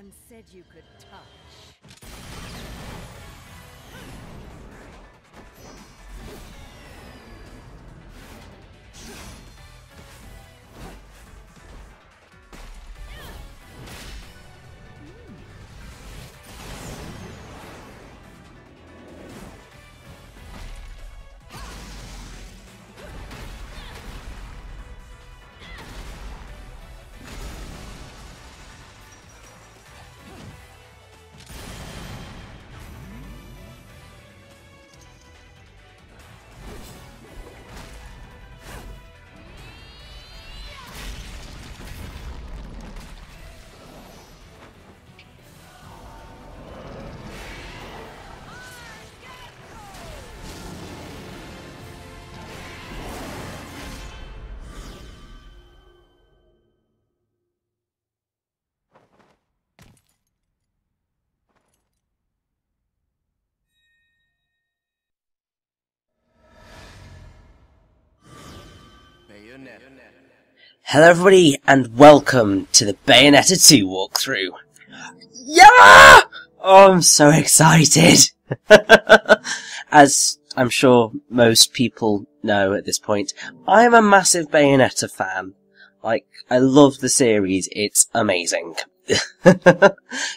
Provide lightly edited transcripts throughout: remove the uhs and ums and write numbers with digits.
one said you could touch. Hello everybody, and welcome to the Bayonetta 2 walkthrough. Yeah! Oh, I'm so excited! As I'm sure most people know at this point, I am a massive Bayonetta fan. Like, I love the series, it's amazing.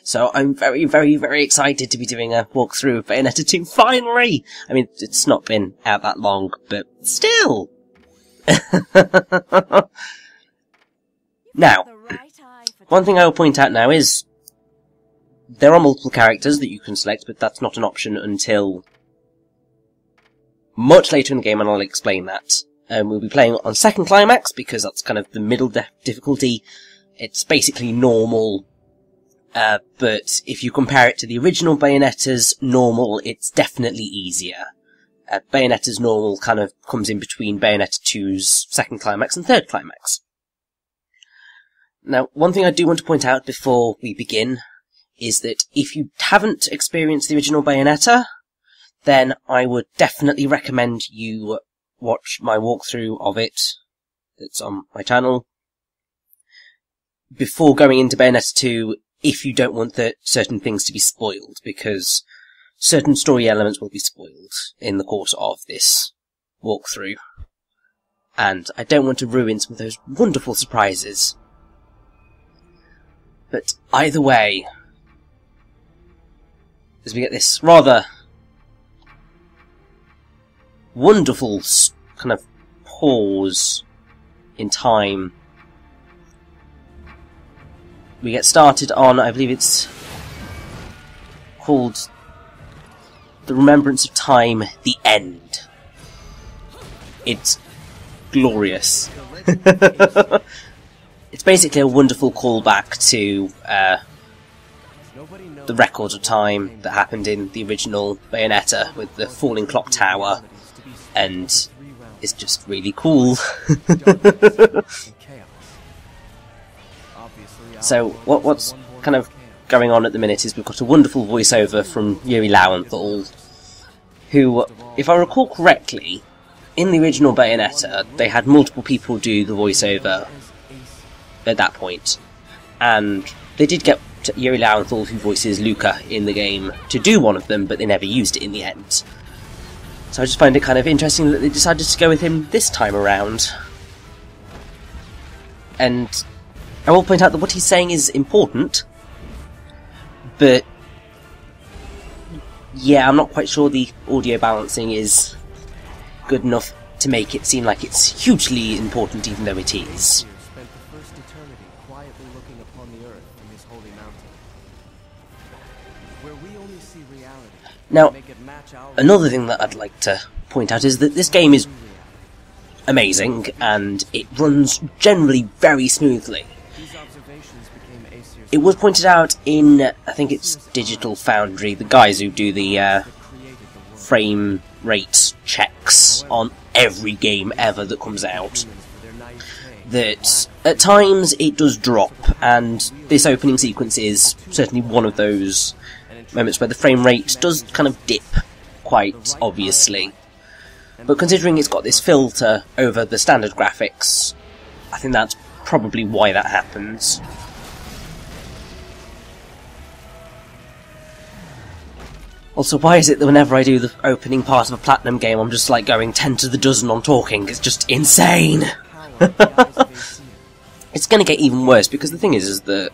So I'm very, very, very excited to be doing a walkthrough of Bayonetta 2, finally! I mean, it's not been out that long, but still! Now, one thing I will point out now is there are multiple characters that you can select, but that's not an option until much later in the game, and I'll explain that. We'll be playing on second climax, because that's kind of the middle difficulty. It's basically normal, but if you compare it to the original Bayonetta's normal, it's definitely easier. Bayonetta's normal kind of comes in between Bayonetta 2's second climax and third climax. Now, one thing I do want to point out before we begin is that if you haven't experienced the original Bayonetta, then I would definitely recommend you watch my walkthrough of it that's on my channel before going into Bayonetta 2 if you don't want certain things to be spoiled, because certain story elements will be spoiled in the course of this walkthrough. And I don't want to ruin some of those wonderful surprises. But either way, as we get this rather wonderful kind of pause in time, we get started on, I believe it's called The Remembrance of Time, The End. It's glorious. It's basically a wonderful callback to the record of time that happened in the original Bayonetta with the falling clock tower, and it's just really cool. So what's kind of going on at the minute is we've got a wonderful voiceover from Yuri Lowenthal, who, if I recall correctly, in the original Bayonetta they had multiple people do the voiceover at that point, and they did get Yuri Lowenthal, who voices Luca in the game, to do one of them, but they never used it in the end. So I just find it kind of interesting that they decided to go with him this time around. And I will point out that what he's saying is important, but yeah, I'm not quite sure the audio balancing is good enough to make it seem like it's hugely important, even though it is. Now, another thing that I'd like to point out is that this game is amazing, and it runs generally very smoothly. It was pointed out in, I think it's Digital Foundry, the guys who do the frame rate checks on every game ever that comes out, that at times it does drop, and this opening sequence is certainly one of those moments where the frame rate does kind of dip quite obviously. But considering it's got this filter over the standard graphics, I think that's probably why that happens. Also, why is it that whenever I do the opening part of a Platinum game, I'm just like going 10 to the dozen on talking? It's just insane! It's gonna get even worse, because the thing is that,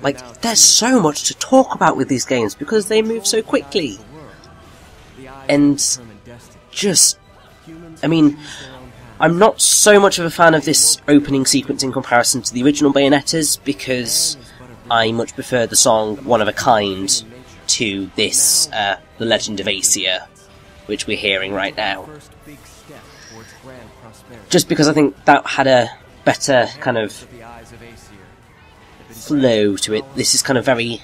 like, there's so much to talk about with these games, because they move so quickly. And just, I mean, I'm not so much of a fan of this opening sequence in comparison to the original Bayonettas, because I much prefer the song One of a Kind to this, The Legend of Acia, which we're hearing right now. Just because I think that had a better kind of flow to it. This is kind of very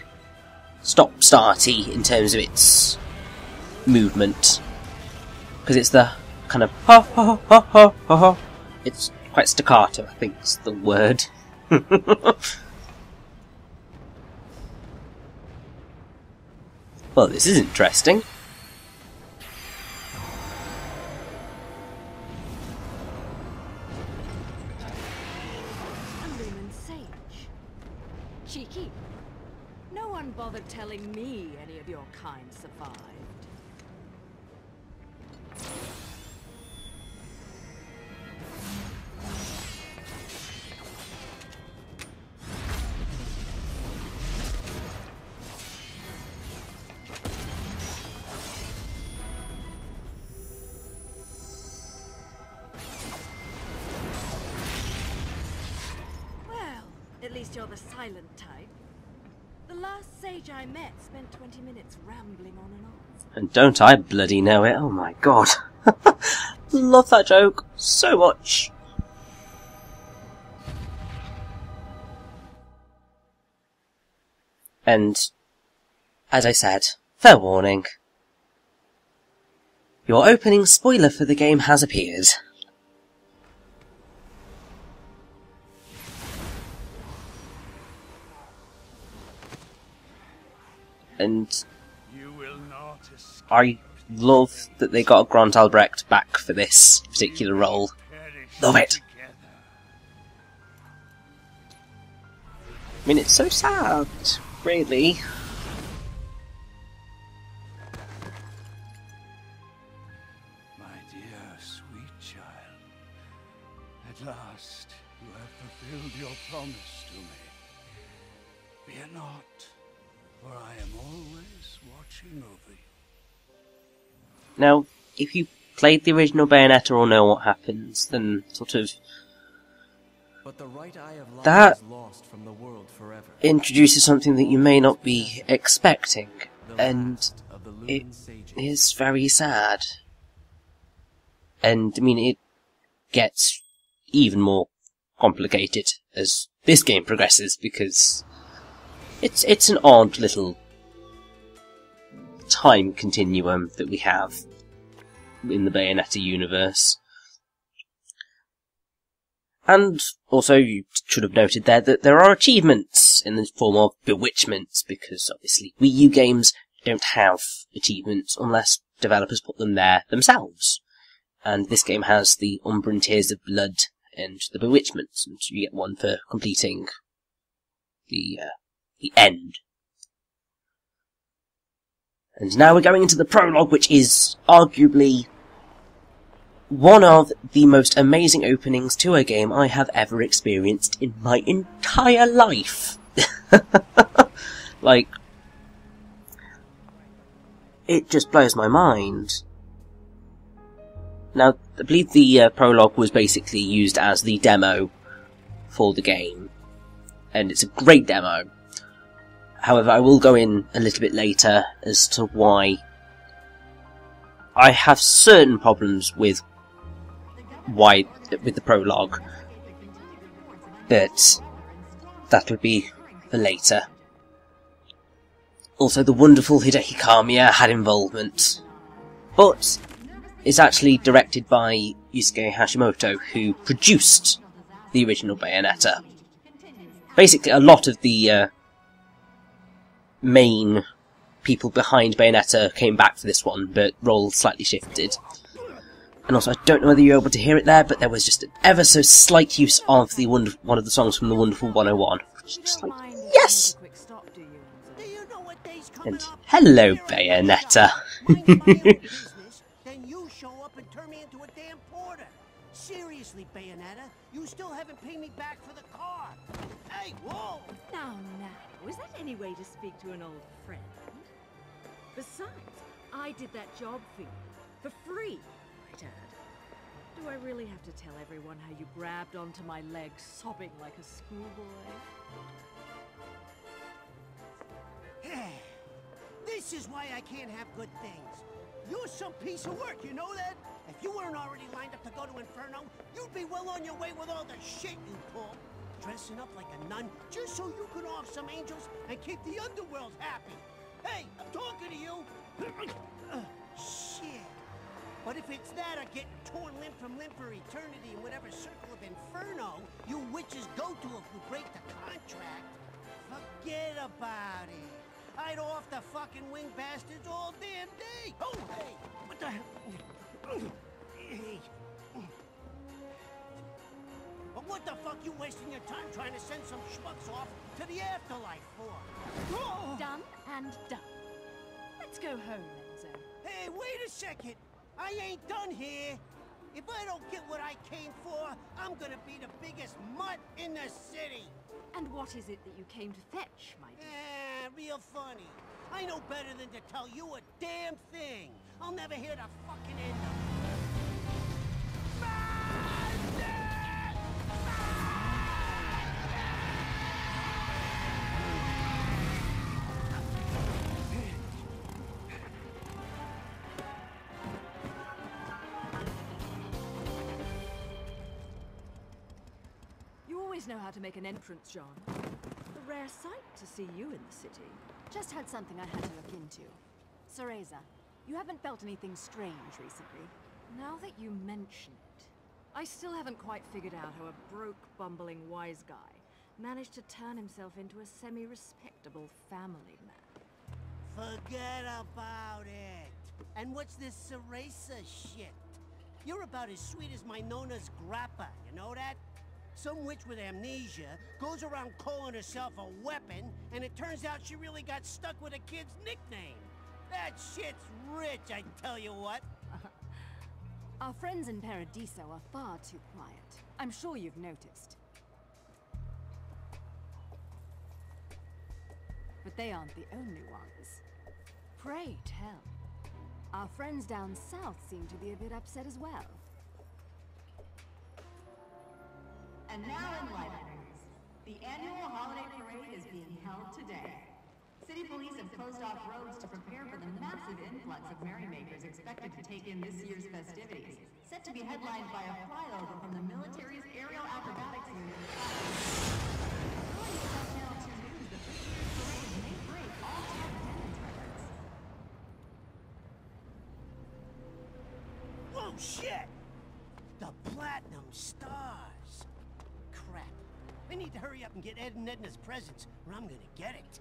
stop-starty in terms of its movement. Because it's the kind of ha ha ha ha ha ha. It's quite staccato, I think is the word. Well, this is interesting. A lumen sage. Cheeky. No one bothered telling me any of your kind survived. At least you're the silent type. The last sage I met spent 20 minutes rambling on and on. And don't I bloody know it? Oh my god. Love that joke so much. And, as I said, fair warning. Your opening spoiler for the game has appeared. And I love that they got Grant Albrecht back for this particular role. Love it! I mean, it's so sad, really. My dear, sweet child, at last you have fulfilled your promise to me. Fear not. For I am always watching over you. Now, if you played the original Bayonetta or know what happens, then sort of But the right eye of light that is lost from the world forever. introduces something that you may not be expecting, and Of the it lumen sages. is very sad. And, I mean, it gets even more complicated as this game progresses, because it's an odd little time continuum that we have in the Bayonetta universe. And also, you should have noted there that there are achievements in the form of bewitchments, because obviously Wii U games don't have achievements unless developers put them there themselves. And this game has the Umber and Tears of Blood and the bewitchments, and you get one for completing the end. And now we're going into the prologue, which is arguably one of the most amazing openings to a game I have ever experienced in my entire life. Like, it just blows my mind. Now, I believe the prologue was basically used as the demo for the game, and it's a great demo. However, I will go in a little bit later as to why I have certain problems with the prologue, but that would be for later. Also, the wonderful Hideki Kamiya had involvement, but it's actually directed by Yusuke Hashimoto, who produced the original Bayonetta. Basically, a lot of the main people behind Bayonetta came back for this one, but roles slightly shifted. And also, I don't know whether you're able to hear it there, but there was just an ever so slight use of the one of the songs from the Wonderful 101. Just like, yes! Do you know what they And hello, Bayonetta. Mind my own business, then you show up and turn me into a damn porter. Seriously, Bayonetta, you still haven't paid me back for the car. Hey, whoa! Now, is that any way to speak to an old friend? Besides, I did that job for you. For free, might add. Do I really have to tell everyone how you grabbed onto my leg, sobbing like a schoolboy? This is why I can't have good things. You're some piece of work, you know that? If you weren't already lined up to go to Inferno, you'd be well on your way with all the shit you pull. Dressing up like a nun just so you can off some angels and keep the underworld happy. Hey, I'm talking to you. Shit. But if it's that or getting torn limb from limb for eternity in whatever circle of Inferno you witches go to if you break the contract, forget about it. I'd off the fucking wing bastards all damn day. Oh, hey, what the hell? Hey. But what the fuck you wasting your time trying to send some schmucks off to the afterlife for? Oh. Done and done. Let's go home, Enzo. Hey, wait a second. I ain't done here. If I don't get what I came for, I'm gonna be the biggest mutt in the city. And what is it that you came to fetch, my dear? Real funny. I know better than to tell you a damn thing. I'll never hear the fucking end of it. You always know how to make an entrance, Jeanne. A rare sight to see you in the city. Just had something I had to look into. Cereza, you haven't felt anything strange recently? Now that you mention it, I still haven't quite figured out how a broke, bumbling wise guy managed to turn himself into a semi-respectable family man. Forget about it. And what's this Cereza shit? You're about as sweet as my Nona's grappa, you know that? Some witch with amnesia goes around calling herself a weapon, and it turns out she really got stuck with a kid's nickname. That shit's rich, I tell you what. Our friends in Paradiso are far too quiet. I'm sure you've noticed. But they aren't the only ones. Pray tell. Our friends down south seem to be a bit upset as well. And now in life news, the annual holiday parade is being held today. City police have closed off roads to prepare for the massive influx of merrymakers expected to take in this year's festivities, set to be headlined by a flyover from the military's aerial acrobatics unit. According to Channel 2 News, the this year's parade may break all top attendance records. Whoa, shit! The Platinum Stars. Crap. I need to hurry up and get Ed and Edna's presents, or I'm gonna get it.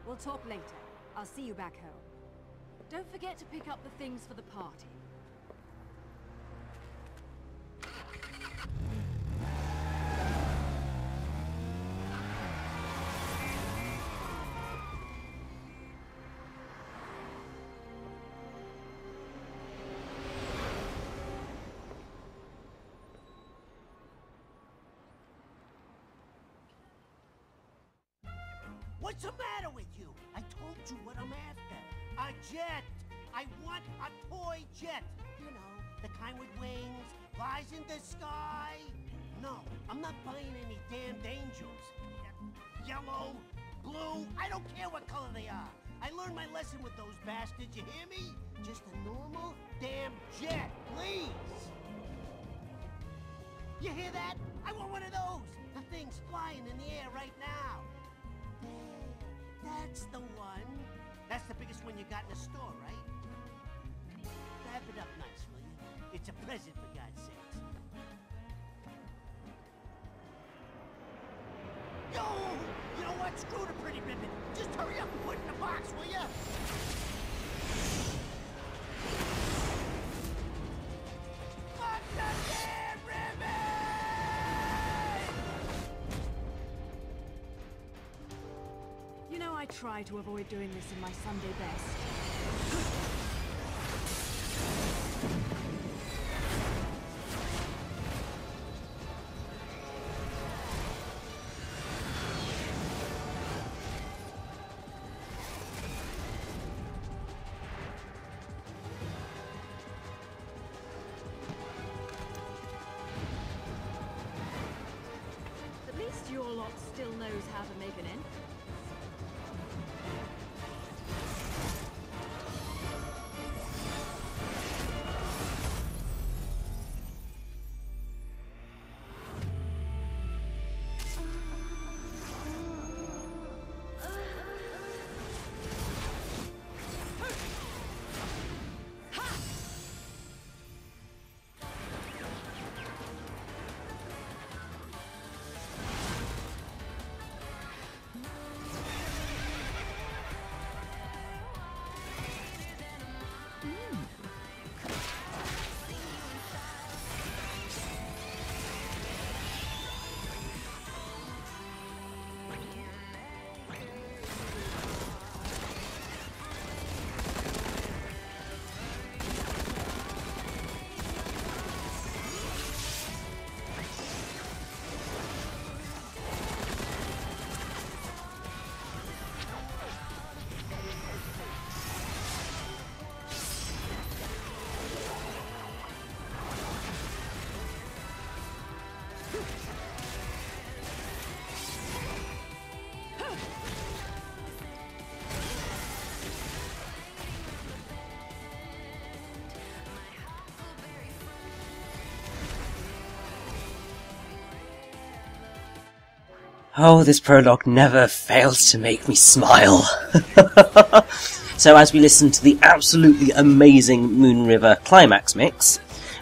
We'll talk later. I'll see you back home. Don't forget to pick up the things for the party. What's the matter with you? I told you what I'm after. A jet! I want a toy jet! You know, the kind with wings, flies in the sky. No, I'm not buying any damned angels. Yellow, blue, I don't care what color they are. I learned my lesson with those bastards, you hear me? Just a normal damn jet, please! You hear that? I want one of those! The thing's flying in the air right now. That's the one. That's the biggest one you got in the store, right? Wrap it up nice, will you? It's a present, for God's sakes. Yo! You know what? Screw the pretty ribbon. Just hurry up and put it in the box, will ya? Fuck the damn ribbon! You know, I try to avoid doing this in my Sunday best. At least your lot still knows how to make an end. Oh, this prologue never fails to make me smile. So as we listen to the absolutely amazing Moon River climax mix,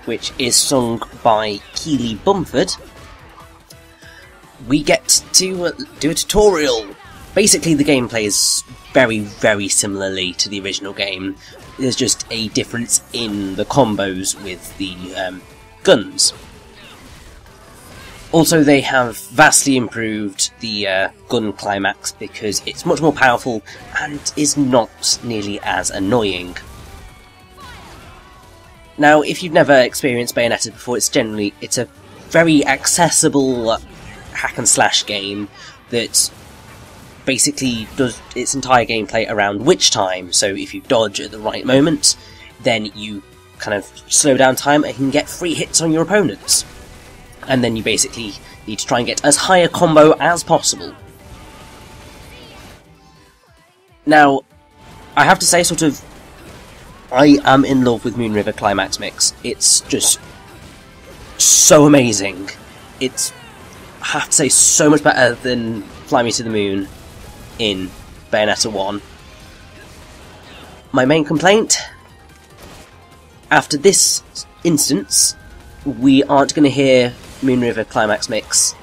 which is sung by Keely Bumford, we get to do a tutorial. Basically, the gameplay is very, very similarly to the original game. There's just a difference in the combos with the guns. Also, they have vastly improved the gun climax because it's much more powerful and is not nearly as annoying. Now, if you've never experienced Bayonetta before, it's a very accessible hack and slash game that basically does its entire gameplay around witch time. So if you dodge at the right moment, then you kind of slow down time and can get free hits on your opponents. And then you basically need to try and get as high a combo as possible. Now, I have to say, I am in love with Moon River Climax Mix. It's just so amazing. It's, I have to say, so much better than Fly Me to the Moon in Bayonetta 1. My main complaint? After this instance, we aren't going to hear Moon River Climax Mix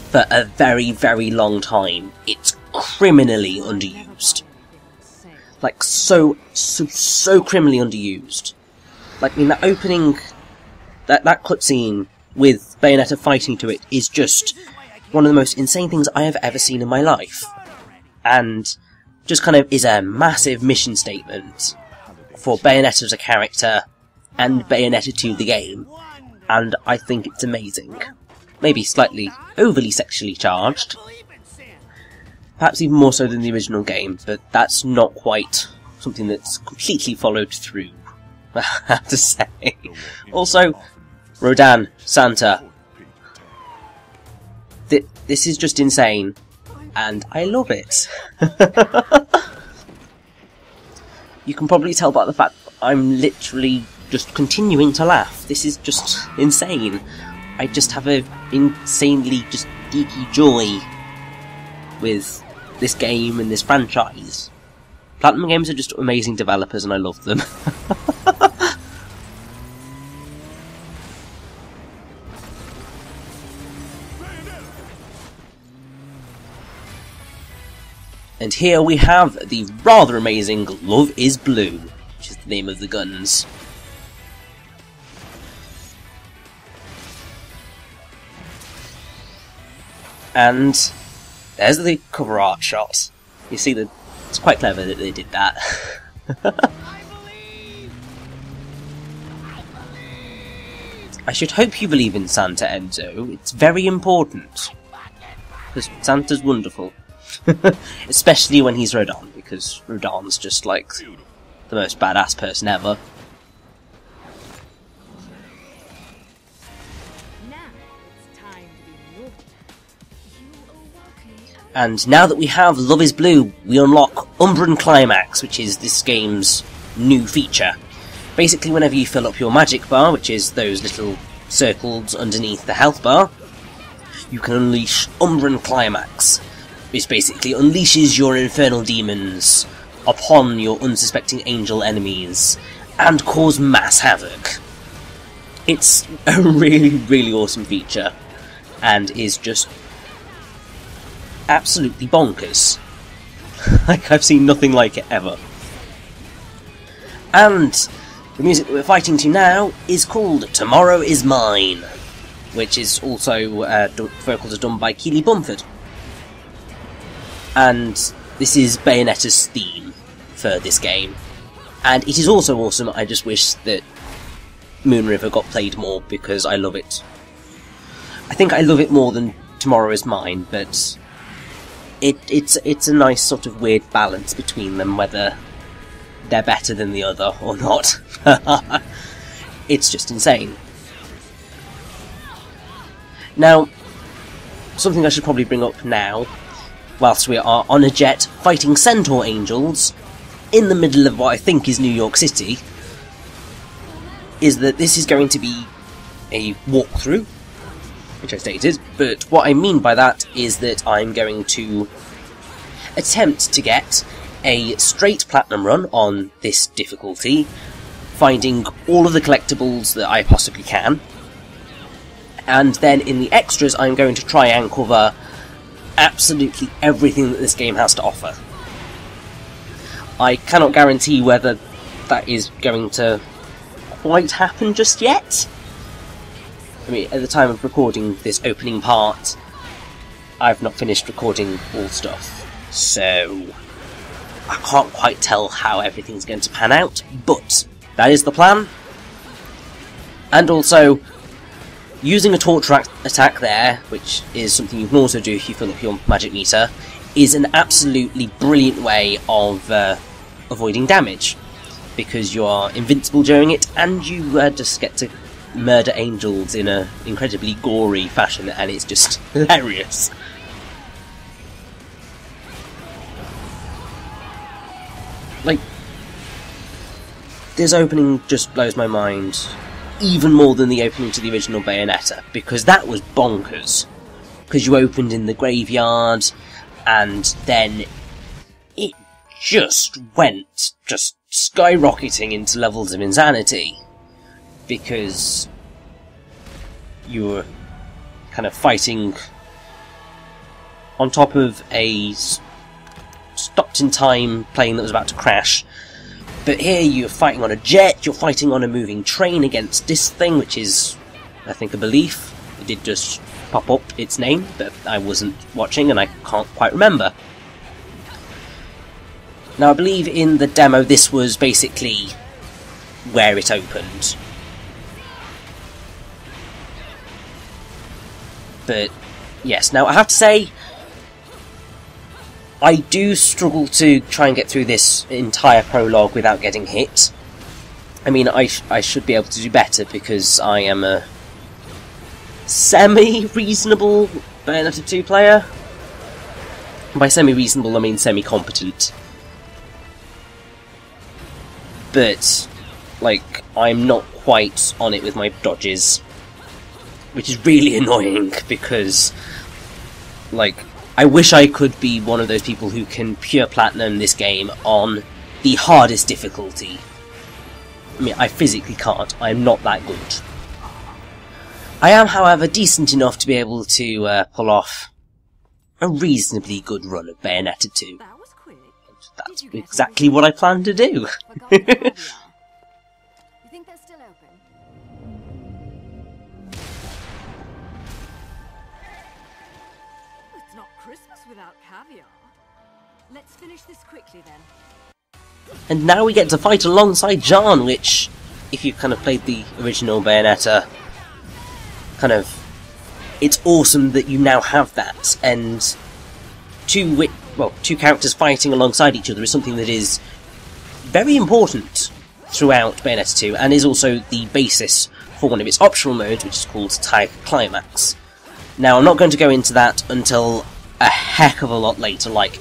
for a very, very long time. It's criminally underused. Like, so criminally underused. Like, I mean, that opening, that cutscene with Bayonetta fighting to it is just one of the most insane things I have ever seen in my life. And just kind of is a massive mission statement for Bayonetta as a character and Bayonetta 2 the game. And I think it's amazing. Maybe slightly overly sexually charged. Perhaps even more so than the original game, but that's not quite something that's completely followed through, I have to say. Also, Rodan, Santa. This is just insane, and I love it. You can probably tell by the fact that I'm literally just continuing to laugh. This is just insane. I just have a insanely just geeky joy with this game and this franchise. Platinum Games are just amazing developers and I love them. And here we have the rather amazing Love is Blue, which is the name of the guns. And there's the cover art shot. You see that it's quite clever that they did that. I should hope you believe in Santa, Enzo. It's very important. Because Santa's wonderful. Especially when he's Rodin, because Rodin's just like the most badass person ever. And now that we have Love is Blue, we unlock Umbran Climax, which is this game's new feature. Basically, whenever you fill up your magic bar, which is those little circles underneath the health bar, you can unleash Umbran Climax, which basically unleashes your infernal demons upon your unsuspecting angel enemies and cause mass havoc. It's a really, really awesome feature, and is just absolutely bonkers. Like, I've seen nothing like it ever. And the music that we're fighting to now is called Tomorrow Is Mine, which is also vocals are done by Keely Bumford. And this is Bayonetta's theme for this game. And it is also awesome. I just wish that Moon River got played more, because I love it. I think I love it more than Tomorrow Is Mine, but it's a nice sort of weird balance between them, whether they're better than the other or not. It's just insane. Now, something I should probably bring up now, whilst we are on a jet fighting centaur angels in the middle of what I think is New York City, is that this is going to be a walkthrough, which I stated, but what I mean by that is that I'm going to attempt to get a straight platinum run on this difficulty, finding all of the collectibles that I possibly can, and then in the extras I'm going to try and cover absolutely everything that this game has to offer. I cannot guarantee whether that is going to quite happen just yet. I mean, at the time of recording this opening part, I've not finished recording all stuff, so I can't quite tell how everything's going to pan out, but that is the plan. And also, using a torch attack there, which is something you can also do if you fill up your magic meter, is an absolutely brilliant way of avoiding damage, because you are invincible during it, and you just get to murder angels in an incredibly gory fashion, and it's just hilarious. Like, this opening just blows my mind, even more than the opening to the original Bayonetta, because that was bonkers. Because you opened in the graveyard, and then it just went skyrocketing into levels of insanity. Because you were kind of fighting on top of a stopped-in-time plane that was about to crash. But here you're fighting on a jet, you're fighting on a moving train against this thing, which is, I think, a belief. It did just pop up its name, but I wasn't watching and I can't quite remember. Now, I believe in the demo this was basically where it opened. But, yes, now I have to say, I do struggle to try and get through this entire prologue without getting hit. I mean, I should be able to do better, because I am a semi-reasonable Bayonetta 2 player. By semi-reasonable, I mean semi-competent. But, like, I'm not quite on it with my dodges, which is really annoying, because, like, I wish I could be one of those people who can pure platinum this game on the hardest difficulty. I mean, I physically can't. I'm not that good. I am, however, decent enough to be able to pull off a reasonably good run of Bayonetta 2. That was quick. That's exactly what I plan to do. You think they're still open? It's not Christmas without caviar. Let's finish this quickly then. And now we get to fight alongside Jeanne, which, if you've kind of played the original Bayonetta, it's awesome that you now have that, and two characters fighting alongside each other is something that is very important throughout Bayonetta 2, and is also the basis for one of its optional modes, which is called Climax. Now, I'm not going to go into that until a heck of a lot later, like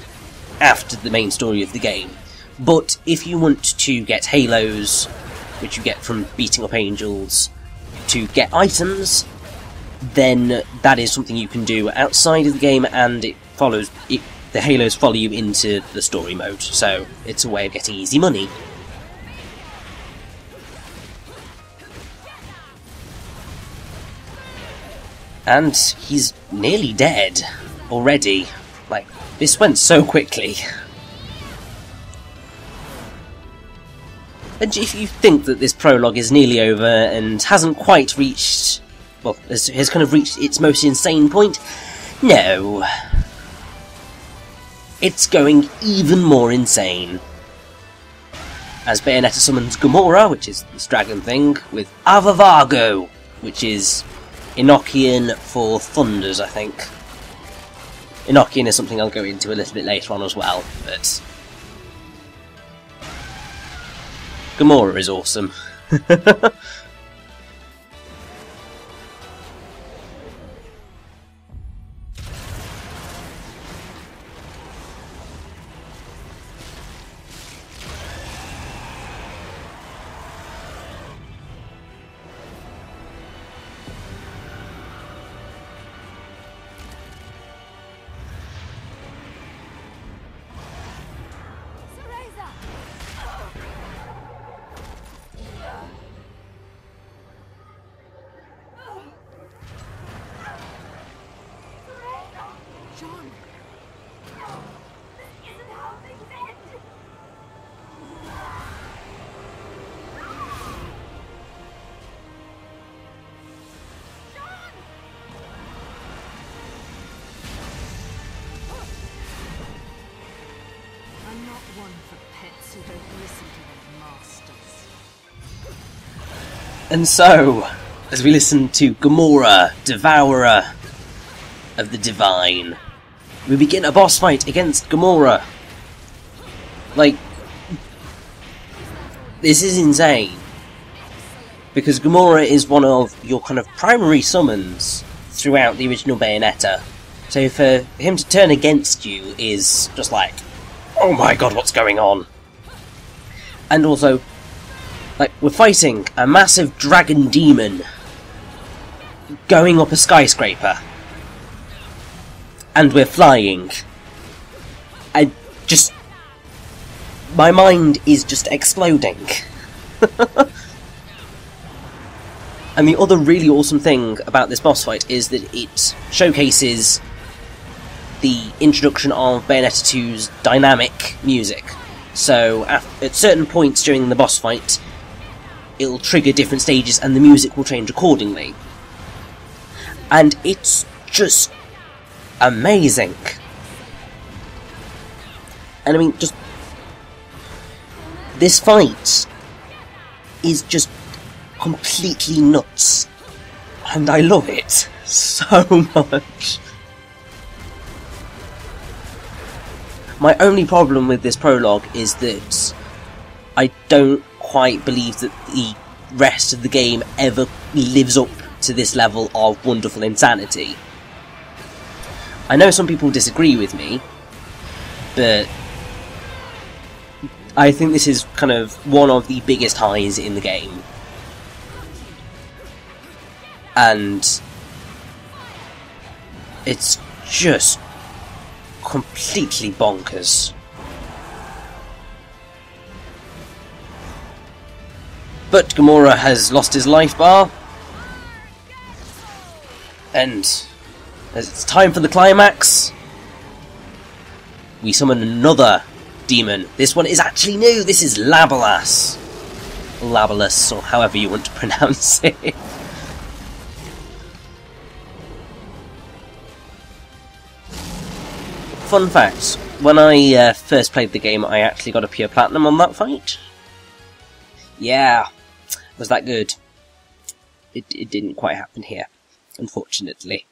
after the main story of the game. But if you want to get halos, which you get from beating up angels, to get items, then that is something you can do outside of the game, and the halos follow you into the story mode, so it's a way of getting easy money. And he's nearly dead already. Like, this went so quickly. And if you think that this prologue is nearly over and hasn't quite reached, well, has kind of reached its most insane point, no. It's going even more insane. As Bayonetta summons Gomorrah, which is this dragon thing, with Avavago, which is Enochian for thunders, I think. Enochian is something I'll go into a little bit later on as well, but Gomorrah is awesome. And so, as we listen to Gomorrah, Devourer of the Divine, we begin a boss fight against Gomorrah. Like, this is insane. Because Gomorrah is one of your kind of primary summons throughout the original Bayonetta. So for him to turn against you is just like, oh my god, what's going on? And also, like, we're fighting a massive dragon demon going up a skyscraper. And we're flying. My mind is just exploding. And the other really awesome thing about this boss fight is that it showcases the introduction of Bayonetta 2's dynamic music. So, at certain points during the boss fight, it'll trigger different stages and the music will change accordingly. And it's just amazing. And I mean, just this fight is just completely nuts. And I love it so much. My only problem with this prologue is that I don't quite believe that the rest of the game ever lives up to this level of wonderful insanity. I know some people disagree with me, but I think this is kind of one of the biggest highs in the game. And it's just completely bonkers. But Gomorrah has lost his life bar, and as it's time for the climax, we summon another demon. This one is actually new. This is Labalas, or however you want to pronounce it. Fun fact, when I first played the game, I actually got a pure platinum on that fight. Yeah, was that good? It didn't quite happen here, unfortunately.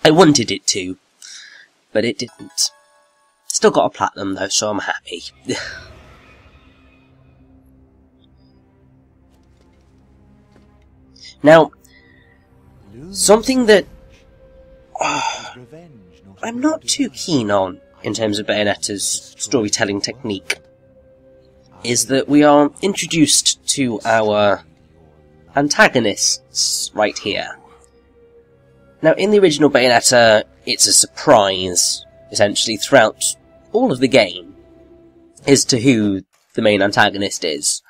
I wanted it to, but it didn't. Still got a platinum though, so I'm happy. Now, something that I'm not too keen on in terms of Bayonetta's storytelling technique is that we are introduced to our antagonists right here. Now, in the original Bayonetta, it's a surprise, essentially, throughout all of the game, as to who the main antagonist is.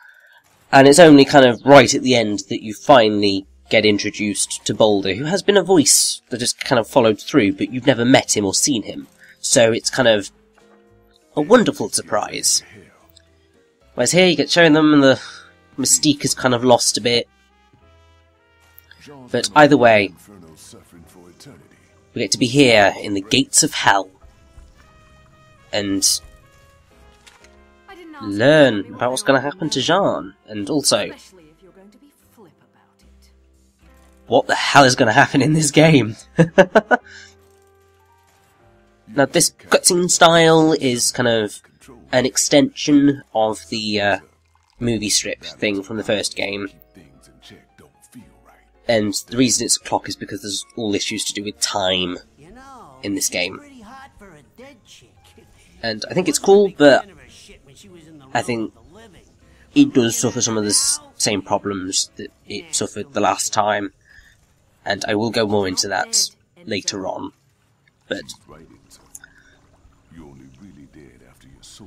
And it's only kind of right at the end that you finally get introduced to Boulder, who has been a voice that has kind of followed through, but you've never met him or seen him. So it's kind of a wonderful surprise. Whereas here you get shown them and the mystique is kind of lost a bit. But either way, we get to be here in the gates of hell and learn about what's going to happen to Jeanne, and also what the hell is going to happen in this game. Now, this cutscene style is kind of an extension of the movie strip thing from the first game. And the reason it's a clock is because there's all issues to do with time in this game. And I think it's cool, but I think it does suffer some of the same problems that it suffered the last time. And I will go more into that later on. But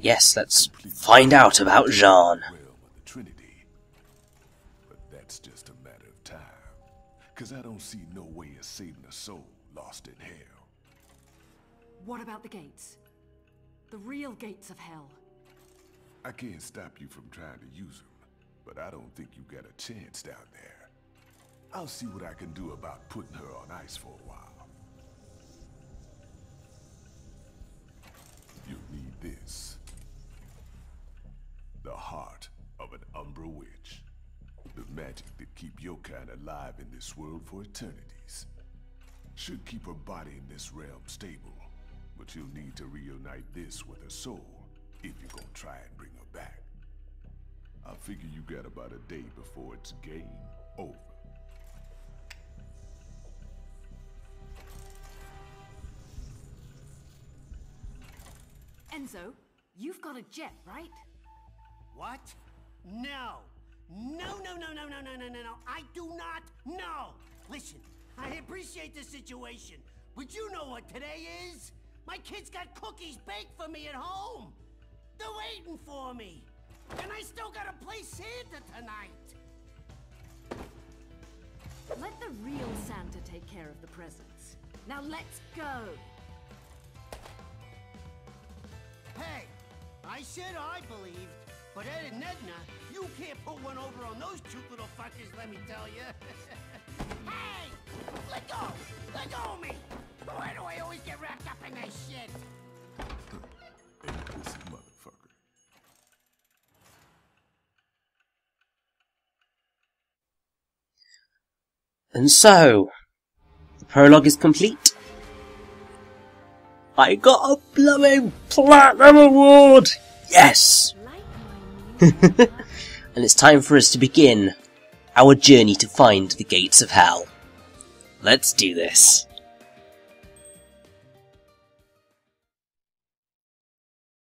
yes, let's find out about Jeanne. That's just a matter of time. Because I don't see no way of saving a soul lost in hell. What about the gates? The real gates of hell? I can't stop you from trying to use them, but I don't think you got a chance down there. I'll see what I can do about putting her on ice for a while. You'll need this. The heart of an Umbra witch. The magic that keep your kind alive in this world for eternities. Should keep her body in this realm stable, but you'll need to reunite this with her soul if you're gonna try and bring her back. I figure you got about a day before it's game over. Enzo, you've got a jet, right? What? No. No, I do not know. Listen, I appreciate the situation, but you know what today is? My kids got cookies baked for me at home. They're waiting for me. And I still gotta play Santa tonight. Let the real Santa take care of the presents. Now let's go. Hey, I said I believed, but Ed and Edna, you can't put one over on those cute little fuckers, let me tell you. Hey! Let go! Let go of me! Why do I always get wrapped up in this shit? This motherfucker. And so, the prologue is complete. I got a blooming platinum award! Yes! And it's time for us to begin our journey to find the gates of hell. Let's do this.